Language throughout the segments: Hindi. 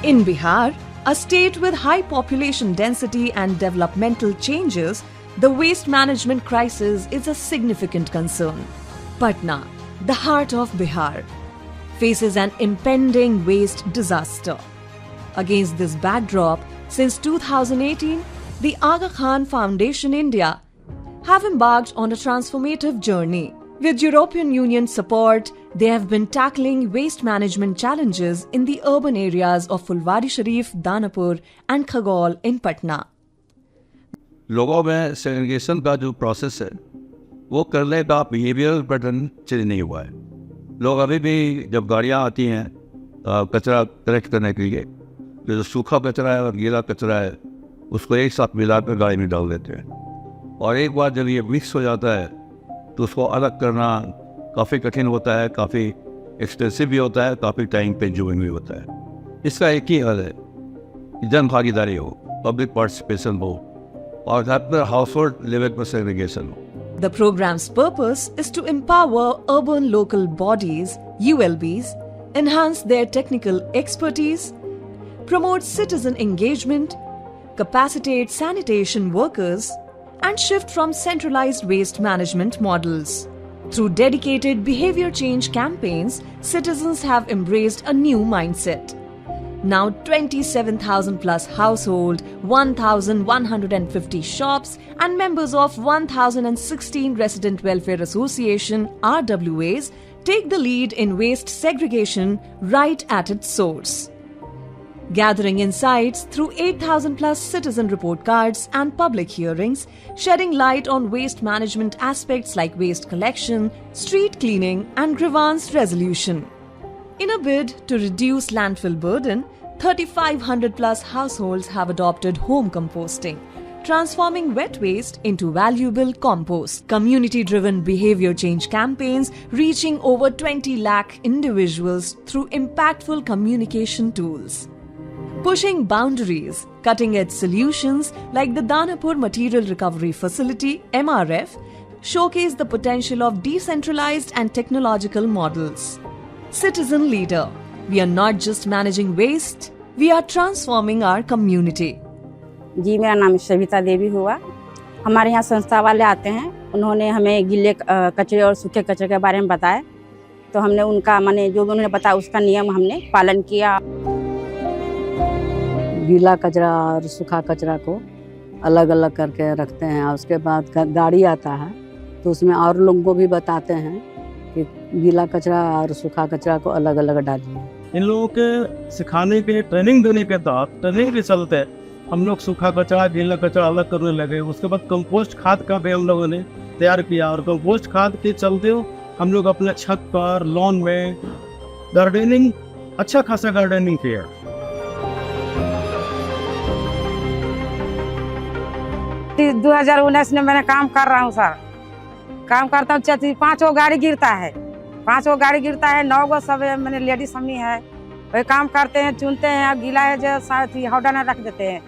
In Bihar, a state with high population density and developmental changes, the waste management crisis is a significant concern. Patna, the heart of Bihar, faces an impending waste disaster. Against this backdrop, since 2018, the Aga Khan Foundation India have embarked on a transformative journey. With European Union support, they have been tackling waste management challenges in the urban areas of Fulwari Sharif, Danapur and Khagaul in Patna. लोगों में सेग्रीगेशन का जो प्रोसेस है वो करने का बिहेवियरल पैटर्न चेंज नहीं हुआ है। लोग अभी भी जब गाड़ियाँ आती हैं कचरा कलेक्ट करने के लिए, जो सूखा कचरा है और गीला कचरा है उसको एक साथ मिलाकर गाड़ी में डाल देते हैं, और एक बार जब ये मिक्स हो जाता है तो उसको अलग करना काफ़ी कठिन होता है, काफ़ी एक्सपेंसिव भी होता है, काफ़ी टाइम कंज्यूमिंग भी होता है। इसका एक ही हल है कि जन भागीदारी हो, पब्लिक पार्टिसिपेशन हो और हर हाउसहोल्ड लेवल पर सेग्रीगेशन हो। The program's purpose is to empower urban local bodies, ULBs, enhance their technical expertise, promote citizen engagement, capacitate sanitation workers, and shift from centralized waste management models. Through dedicated behavior change campaigns, citizens have embraced a new mindset. Now 27,000 plus households, 1,150 shops and members of 1,016 Resident Welfare Association RWAs take the lead in waste segregation right at its source. Gathering insights through 8,000 plus citizen report cards and public hearings, shedding light on waste management aspects like waste collection, street cleaning and grievance resolution. In a bid to reduce landfill burden, 3,500 plus households have adopted home composting, transforming wet waste into valuable compost. Community-driven behavior change campaigns reaching over 20 lakh individuals through impactful communication tools. Pushing boundaries, cutting-edge solutions like the Danapur Material Recovery Facility (MRF) showcase the potential of decentralized and technological models. Citizen leader, we are not just managing waste, we are transforming our community. जी, मेरा नाम सविता देवी हुआ। हमारे यहाँ संस्था वाले आते हैं, उन्होंने हमें गीले कचरे और सूखे कचरे के बारे में बताया, तो हमने उनका जो उन्होंने बताया उसका नियम हमने पालन किया। गीला कचरा और सूखा कचरा को अलग अलग करके रखते हैं, और उसके बाद गाड़ी आता है तो उसमें और लोगों को भी बताते हैं कि गीला कचरा और सूखा कचरा को अलग अलग डालिए। इन लोगों के सिखाने के ट्रेनिंग देने के बाद ट्रेनिंग के चलते हम लोग सूखा कचरा गीला कचरा अलग करने लगे। उसके बाद कंपोस्ट खाद का भी हम लोगों ने तैयार किया, और कंपोस्ट खाद के चलते हम लोग अपने छत पर लॉन में गार्डनिंग अच्छा खासा गार्डनिंग किया। 2019 में मैंने काम कर रहा हूँ सर, काम करता हूँ। 5 गाड़ी गिरता है, 5 गाड़ी गिरता है, 9 सब मैंने लेडीज हमनी है, वही काम करते हैं, चुनते हैं, गीला है जो साथ हौडा ना रख देते हैं।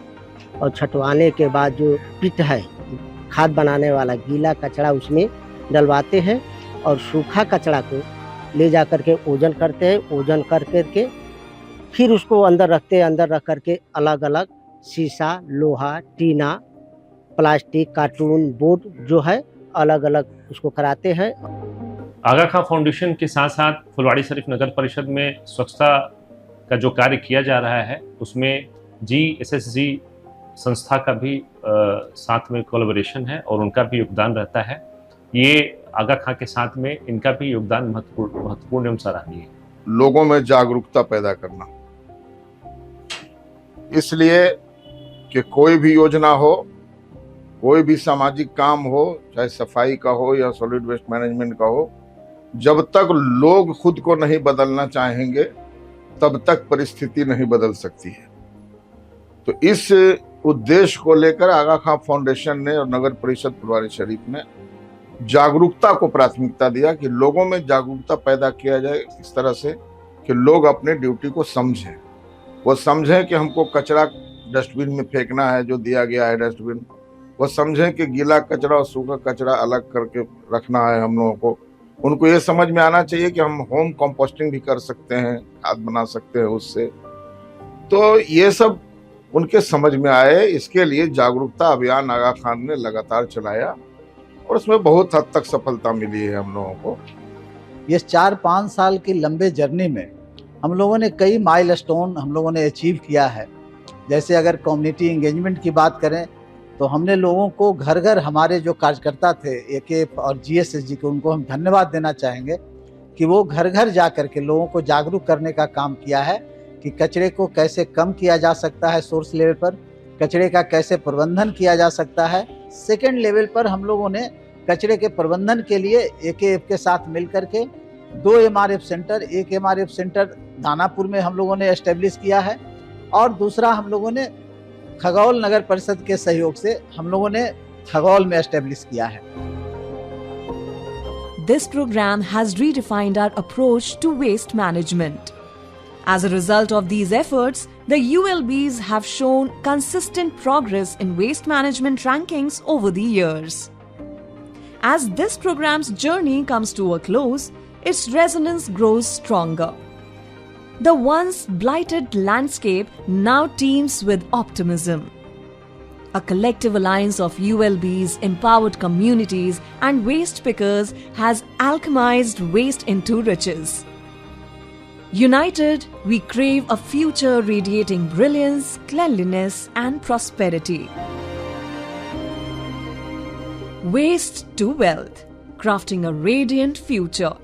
और छटवाने के बाद जो पिट है खाद बनाने वाला, गीला कचरा उसमें डलवाते हैं और सूखा कचरा को ले जा करके ओजन करते हैं। ओजन कर करके फिर उसको अंदर रखते हैं। अंदर रख करके अलग अलग शीशा, लोहा, टीना, प्लास्टिक, कार्टून, बोर्ड जो है अलग अलग उसको कराते हैं। आगा खां फाउंडेशन के साथ साथ फुलवाड़ी शरीफ नगर परिषद में स्वच्छता का जो कार्य किया जा रहा है उसमें GSSG संस्था का भी साथ में कोलैबोरेशन है और उनका भी योगदान रहता है। ये आगा खां के साथ में इनका भी योगदान महत्वपूर्ण एवं सराहनीय है। लोगों में जागरूकता पैदा करना, इसलिए कि कोई भी योजना हो, कोई भी सामाजिक काम हो, चाहे सफाई का हो या सॉलिड वेस्ट मैनेजमेंट का हो, जब तक लोग खुद को नहीं बदलना चाहेंगे तब तक परिस्थिति नहीं बदल सकती है। तो इस उद्देश्य को लेकर आगा खां फाउंडेशन ने और नगर परिषद फुलवारी शरीफ ने जागरूकता को प्राथमिकता दिया कि लोगों में जागरूकता पैदा किया जाए इस तरह से कि लोग अपने ड्यूटी को समझें। वो समझें कि हमको कचरा डस्टबिन में फेंकना है, जो दिया गया है डस्टबिन, वो समझें कि गीला कचरा और सूखा कचरा अलग करके रखना है हम लोगों को। उनको ये समझ में आना चाहिए कि हम होम कंपोस्टिंग भी कर सकते हैं, खाद बना सकते हैं उससे। तो ये सब उनके समझ में आए, इसके लिए जागरूकता अभियान आगा खान ने लगातार चलाया और उसमें बहुत हद तक सफलता मिली है हम लोगों को। ये 4-5 साल की लंबे जर्नी में हम लोगों ने कई माइलस्टोन हम लोगों ने अचीव किया है। जैसे अगर कम्युनिटी एंगेजमेंट की बात करें तो हमने लोगों को घर घर, हमारे जो कार्यकर्ता थे AKF और GSSG को, उनको हम धन्यवाद देना चाहेंगे कि वो घर घर जा कर के लोगों को जागरूक करने का काम किया है कि कचरे को कैसे कम किया जा सकता है, सोर्स लेवल पर कचरे का कैसे प्रबंधन किया जा सकता है। सेकेंड लेवल पर हम लोगों ने कचरे के प्रबंधन के लिए AKF के साथ मिलकर के 2 MRF सेंटर, एक MRF सेंटर दानापुर में हम लोगों ने एस्टेब्लिश किया है और दूसरा हम लोगों ने खगौल नगर परिषद के सहयोग से हम लोगों ने खगौल में एस्टेब्लिश किया है। This program has redefined our approach to waste management. As a result of these efforts, the ULBs have shown consistent progress in waste management rankings over the years. As this program's journey comes to a close, its resonance grows stronger. The once blighted landscape now teems with optimism. A collective alliance of ULBs, empowered communities, and waste pickers has alchemized waste into riches. United, we crave a future radiating brilliance, cleanliness, and prosperity. Waste to wealth, crafting a radiant future.